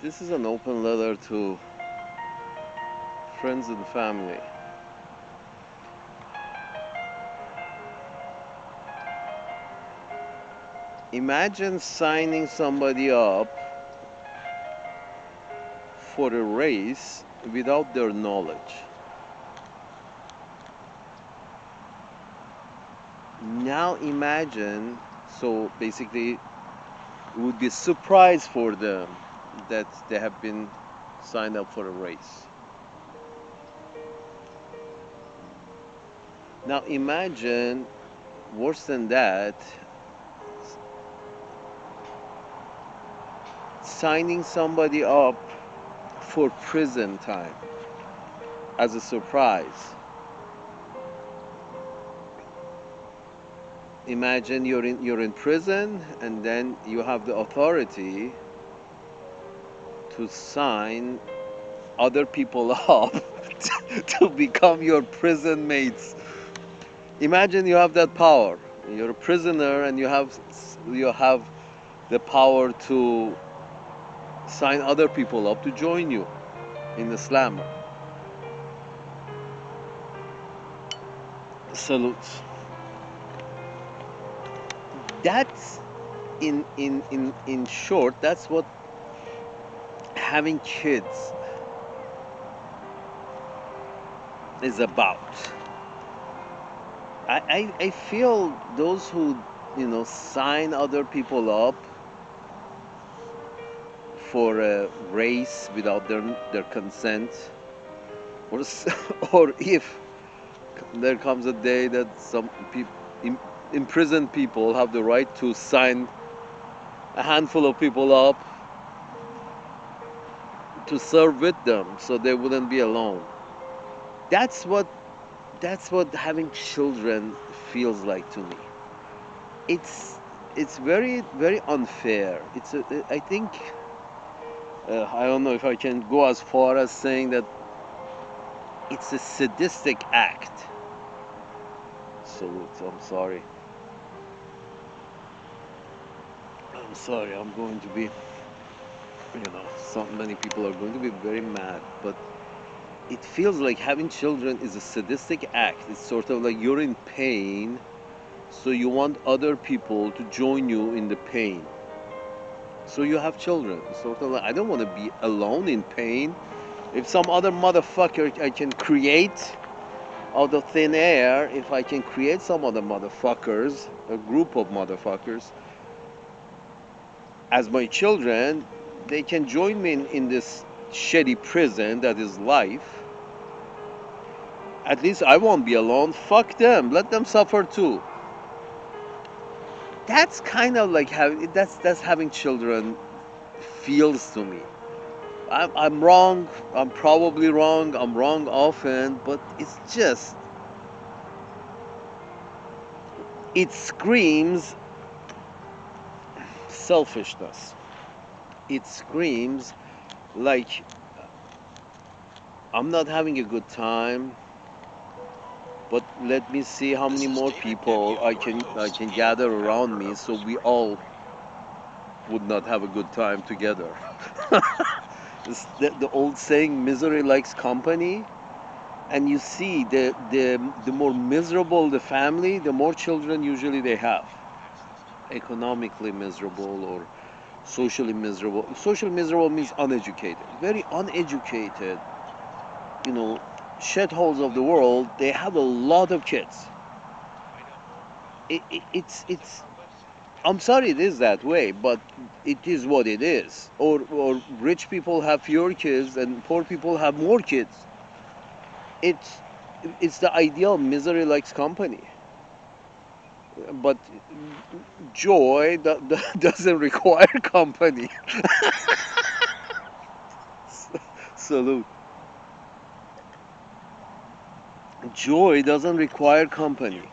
This is an open letter to friends and family. Imagine signing somebody up for a race without their knowledge. Now imagine, so basically, it would be a surprise for them that they have been signed up for a race. Now imagine, worse than that, signing somebody up for prison time as a surprise. Imagine you're in prison and then you have the authority to sign other people up to become your prison mates. Imagine you have that power. You're a prisoner and you have the power to sign other people up to join you in the slammer. Salutes. That's in short, that's what having kids is about. I feel those who sign other people up for a race without their consent, or or if there comes a day that some people, imprisoned people, have the right to sign a handful of people up to serve with them so they wouldn't be alone. That's what that's what having children feels like to me. It's it's very unfair. I think I don't know if I can go as far as saying that it's a sadistic act. So I'm sorry. I'm sorry. I'm going to be, so many people are going to be very mad, but it feels like having children is a sadistic act. It's sort of like you're in pain, so you want other people to join you in the pain. So you have children. Sort of like, I don't want to be alone in pain. If some other motherfucker I can create out of thin air, if I can create some other motherfuckers, a group of motherfuckers, as my children, they can join me in this shitty prison that is life. At least I won't be alone. Fuck them. Let them suffer too. That's kind of like having that's having children feels to me. I'm wrong. I'm probably wrong. I'm wrong often, but it's just it screams selfishness. It screams like I'm not having a good time, but let me see how many more people I can gather around me so we all would not have a good time together. It's the old saying, misery likes company. And you see, the more miserable the family, the more children usually they have. Economically miserable or socially miserable. Socially miserable means uneducated. Very uneducated, you know, shitholes of the world, they have a lot of kids. It's I'm sorry it is that way, but it is what it is. Or rich people have fewer kids and poor people have more kids. It's it's the ideal misery likes company. But joy doesn't require company. Salute. Joy doesn't require company.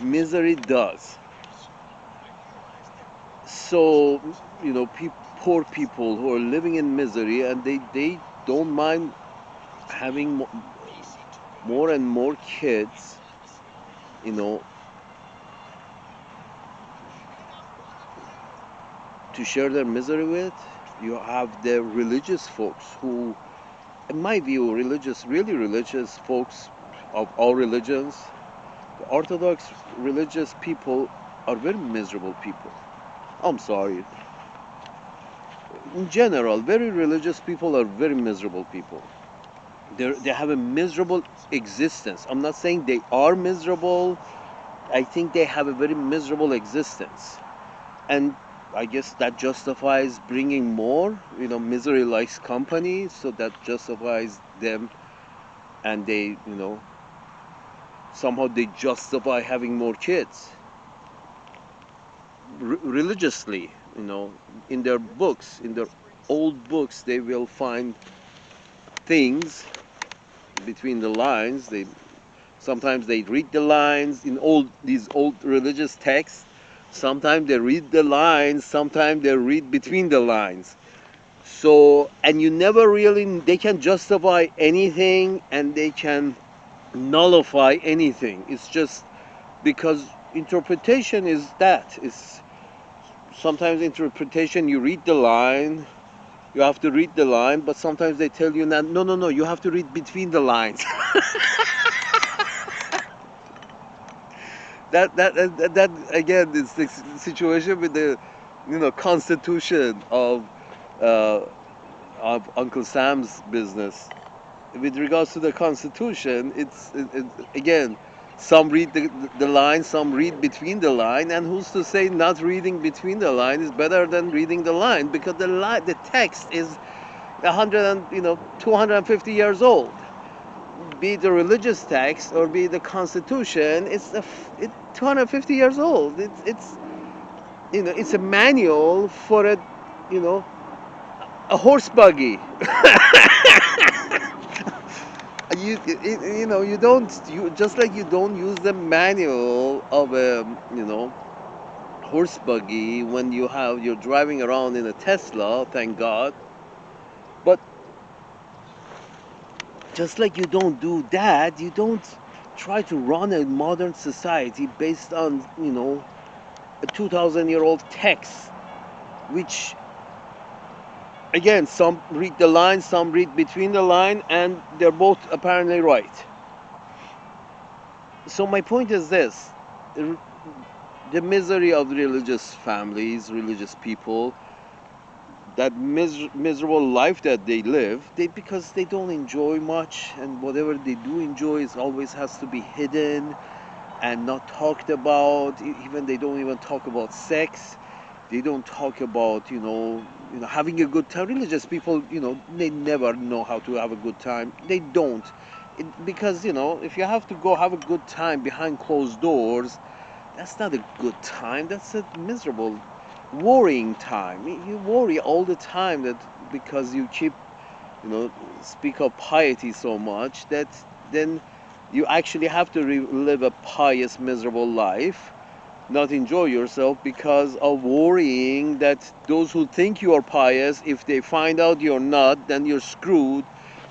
Misery does. So, poor people who are living in misery and they don't mind having more and more kids, you know, to share their misery with. You have the religious folks who, in my view, really religious folks of all religions, the Orthodox religious people are very miserable people. I'm sorry. In general, very religious people are very miserable people. They have a miserable existence. I'm not saying they are miserable. I think they have a very miserable existence. And I guess that justifies bringing more, misery likes company, so that justifies them, and somehow they justify having more kids. Religiously, in their books, in their old books, they will find things between the lines. Sometimes they read the lines in these old religious texts. Sometimes they read the lines, sometimes they read between the lines. So, and you never really, they can justify anything and they can nullify anything. It's just because interpretation is that. It's sometimes interpretation, you read the line, you have to read the line, but sometimes they tell you that, no, no, no, you have to read between the lines. that again is the situation with the constitution uh, of Uncle Sam's business. With regards to the constitution, again, some read the line, some read between the line, and who's to say not reading between the line is better than reading the line, because the text is 100 and 250 years old. Be it a religious text or be it the Constitution, it's 250 years old. It's a manual for you know a horse buggy. You don't, just like you don't use the manual of a horse buggy when you're driving around in a Tesla, thank God. But just like you don't do that, you don't try to run a modern society based on a 2,000-year-old text, which again, some read the line, some read between the line, and they're both apparently right. So my point is this: the misery of religious families, religious people, that miserable life that they live, because they don't enjoy much, and whatever they do enjoy is always has to be hidden and not talked about. Even they don't even talk about sex. They don't talk about having a good time. Religious people, they never know how to have a good time. They don't, because if you have to go have a good time behind closed doors, that's not a good time. That's a miserable, worrying time. You worry all the time, that because you keep speak of piety so much, that then you actually have to live a pious, miserable life, not enjoy yourself because of worrying that those who think you are pious, if they find out you're not, then you're screwed.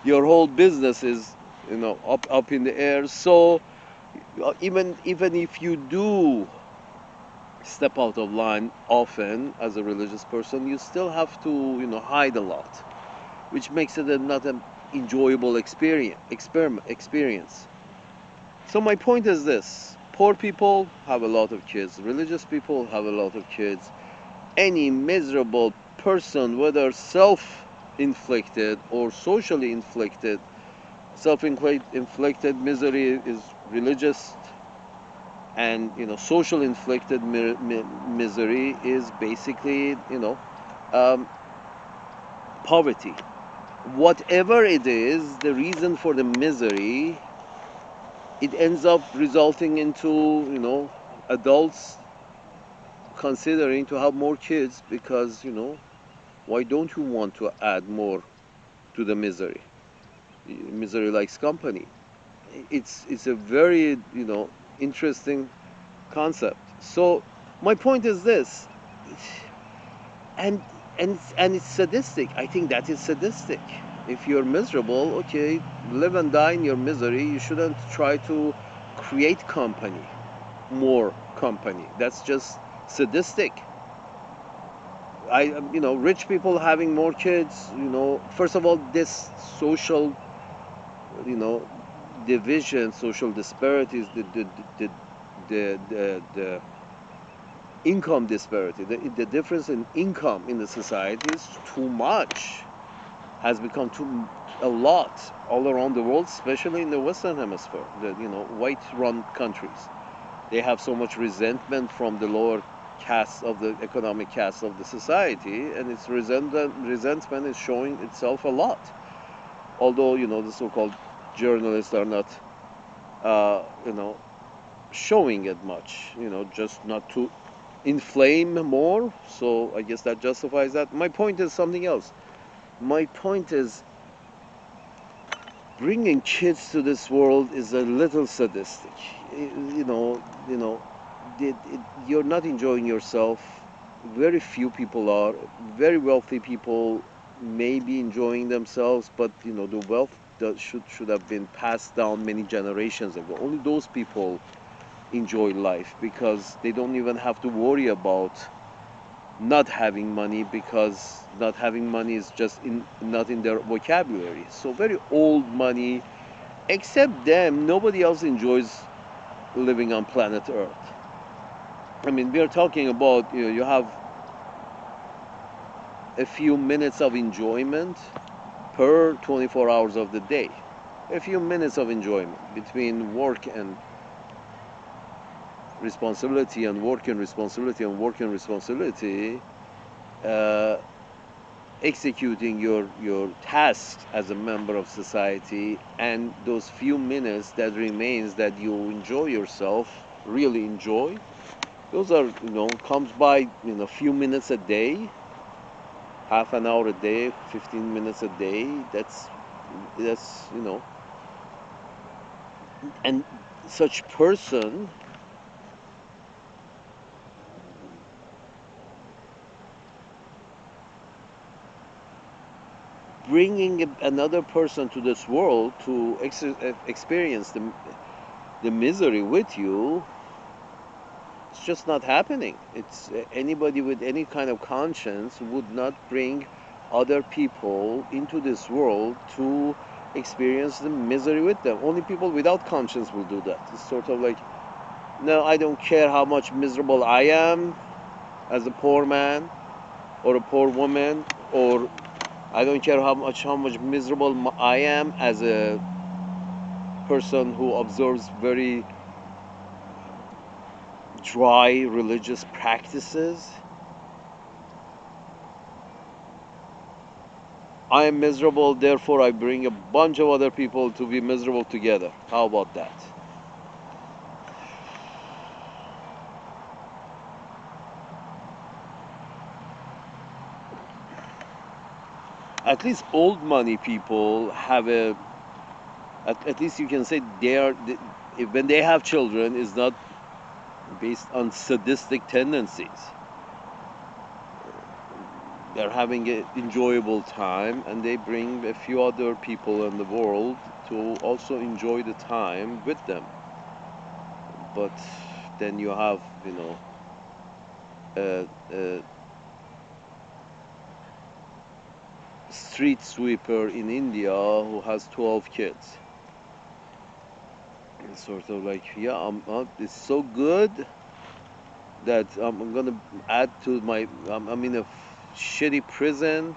Your whole business is up in the air. So even if you do step out of line often as a religious person, you still have to hide a lot, which makes it not an enjoyable experience. So my point is this: poor people have a lot of kids, religious people have a lot of kids. Any miserable person, whether self-inflicted or socially inflicted, self-inflicted misery is religious, and social inflicted misery is basically um, poverty. Whatever it is, the reason for the misery, it ends up resulting into adults considering to have more kids, because why don't you want to add more to the misery? Misery likes company. It's a very interesting concept. So my point is this: and it's sadistic. I think that is sadistic. If you're miserable, okay, live and die in your misery. You shouldn't try to create more company. That's just sadistic. Rich people having more kids. First of all, this social, you know, division, social disparities, the income disparity, the difference in income in the society is too much. Has become a lot all around the world, especially in the Western Hemisphere. The white-run countries, they have so much resentment from the lower caste of the economic caste of the society, and its resentment is showing itself a lot. Although the so-called journalists are not, uh, you know, showing it much. Just not to inflame more. So I guess that justifies that. My point is something else. My point is bringing kids to this world is a little sadistic. You know, you know, you're not enjoying yourself. Very few people are. Very wealthy people may be enjoying themselves, but the wealth that should have been passed down many generations ago. Only those people enjoy life because they don't even have to worry about not having money, because not having money is just not in their vocabulary. So very old money, except them, nobody else enjoys living on planet Earth. I mean, we are talking about you have a few minutes of enjoyment per 24 hours of the day. A few minutes of enjoyment between work and responsibility and work and responsibility and work and responsibility. Uh, Executing your tasks as a member of society, and those few minutes that remains that you enjoy yourself, really enjoy, those are comes by few minutes a day, half an hour a day, 15 minutes a day. That's and such person bringing another person to this world to experience the misery with you, it's just not happening. It's anybody with any kind of conscience would not bring other people into this world to experience the misery with them. Only people without conscience will do that. It's sort of like, no, I don't care how much miserable I am as a poor man or a poor woman, or I don't care how much miserable I am as a person who observes very dry religious practices. I am miserable, therefore I bring a bunch of other people to be miserable together. How about that? At least old money people have at least you can say when they have children, is not based on sadistic tendencies. They're having an enjoyable time, and they bring a few other people in the world to also enjoy the time with them. But then you have a street sweeper in India who has 12 kids. It's sort of like, yeah, it's so good that I'm gonna add to my. I'm in a shitty prison.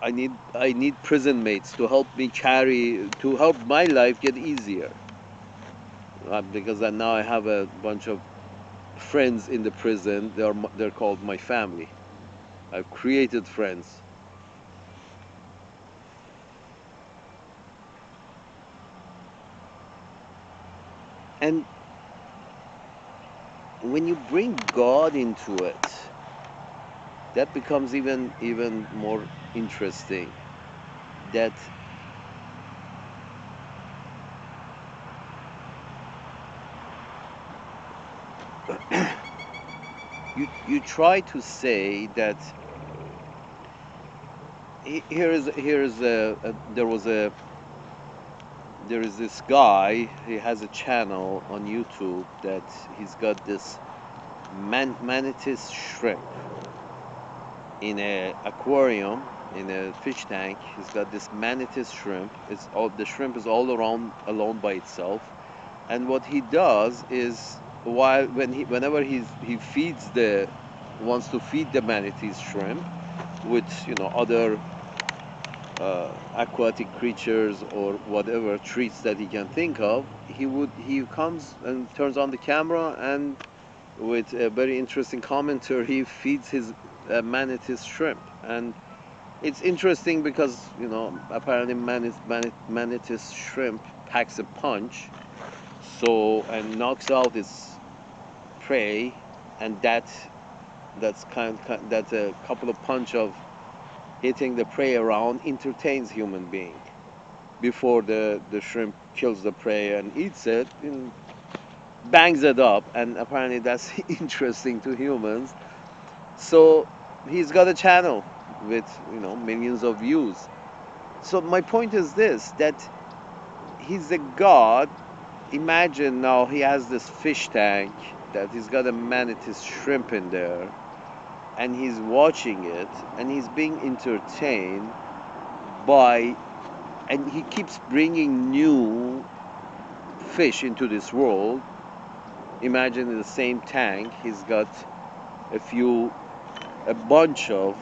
I need prison mates to help me to help my life get easier. Because now I have a bunch of friends in the prison. They're called my family. I've created friends. And when you bring God into it, that becomes even more interesting. That you try to say that here is there is this guy. He has a channel on YouTube that he's got this manatee shrimp in a aquarium, in a fish tank. He's got this manatee shrimp. It's all the shrimp is all around alone by itself. And what he does is whenever he feeds the wants to feed the manatee shrimp with other aquatic creatures or whatever treats that he can think of, he comes and turns on the camera and with a very interesting commentary he feeds his manatee shrimp. And it's interesting because apparently manatee shrimp packs a punch, so and knocks out its prey, and that's a couple of punch of hitting the prey around entertains human being before the shrimp kills the prey and eats it and bangs it up, and apparently that's interesting to humans. So he's got a channel with millions of views. So my point is this, that he's a god. Imagine now he has this fish tank that he's got a manatee shrimp in there, and he's watching it and he's being entertained by, and he keeps bringing new fish into this world. Imagine in the same tank he's got a bunch of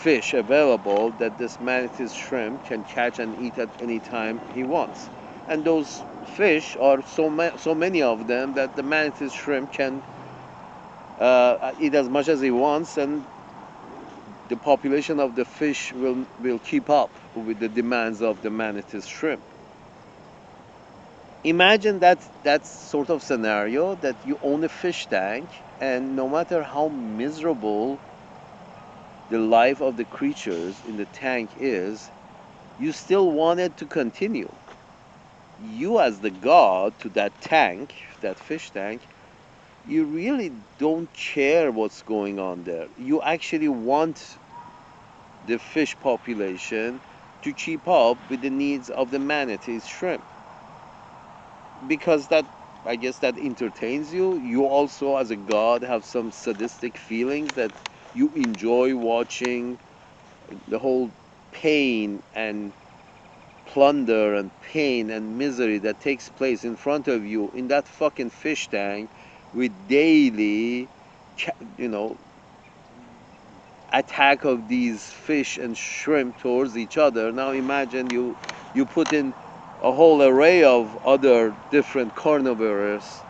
fish available that this manatee shrimp can catch and eat at any time he wants. And those fish are so many of them that the manatee shrimp can eat as much as he wants, and the population of the fish will keep up with the demands of the manatee shrimp. Imagine that sort of scenario, that you own a fish tank, and no matter how miserable the life of the creatures in the tank is, you still want it to continue. You as the god to that tank, that fish tank, you really don't care what's going on there. You actually want the fish population to keep up with the needs of the manatee shrimp, because that, I guess, that entertains you. You also as a god have some sadistic feelings that you enjoy watching the whole pain and plunder and pain and misery that takes place in front of you in that fucking fish tank, with daily you know attack of these fish and shrimp towards each other. Now imagine you put in a whole array of other different carnivorous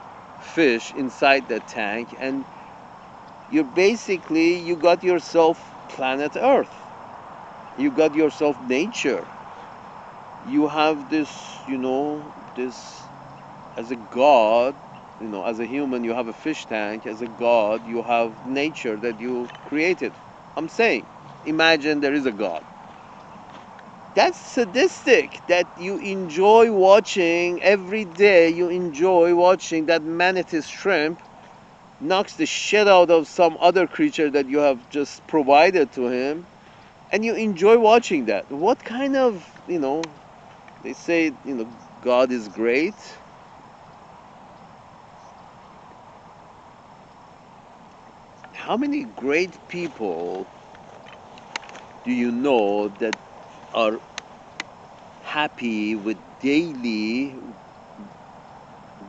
fish inside the tank, and you got yourself planet Earth. You got yourself nature. You have this as a god. As a human, you have a fish tank. As a god, you have nature that you created. I'm saying, imagine there is a god. That's sadistic, that you enjoy watching every day. You enjoy watching that manatee shrimp knocks the shit out of some other creature that you have just provided to him, and you enjoy watching that. What kind of, they say, God is great. How many great people do you know that are happy with daily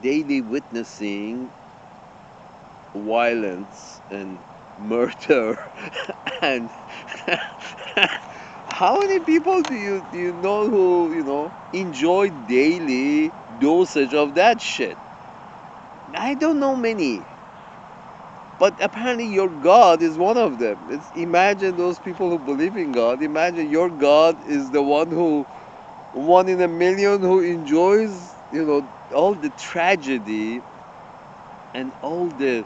witnessing violence and murder and how many people do you know who enjoy daily dosage of that shit? I don't know many, but apparently your God is one of them. Imagine those people who believe in God. Imagine your God is the one in a million who enjoys all the tragedy and all the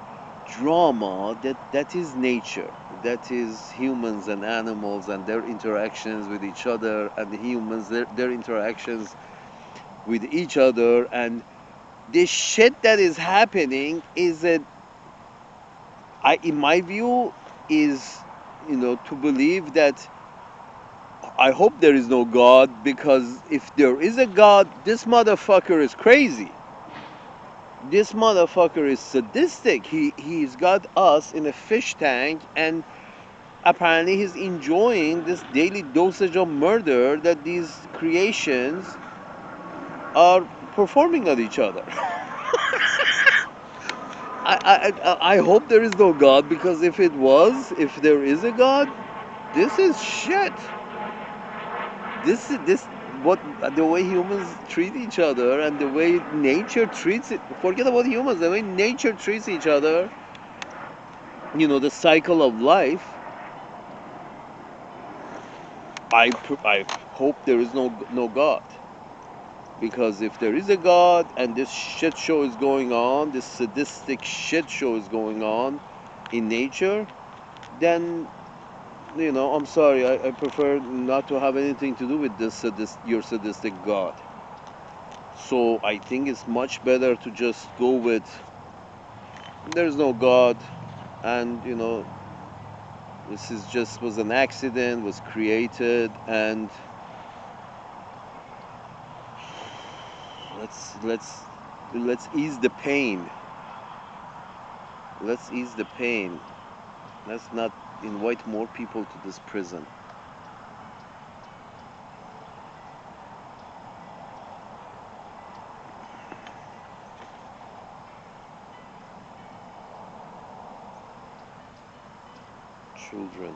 drama that is nature, that is humans and animals and their interactions with each other, and the humans their interactions with each other. And this shit that is happening is in my view, is to believe that I hope there is no God, because if there is a God, this motherfucker is crazy. This motherfucker is sadistic. He's got us in a fish tank, and apparently he's enjoying this daily dosage of murder that these creations are performing on each other. I hope there is no God, because if there is a God, this is shit. This what the way humans treat each other and the way nature treats it. Forget about humans. The way nature treats each other. The cycle of life. I hope there is no God, because if there is a God and this shit show is going on, this sadistic shit show is going on in nature, then I'm sorry. I prefer not to have anything to do with your sadistic God. So I think it's much better to just go with there's no God, and this is just was an accident, was created, and let's let's ease the pain. Let's ease the pain. Let's not invite more people to this prison. Children.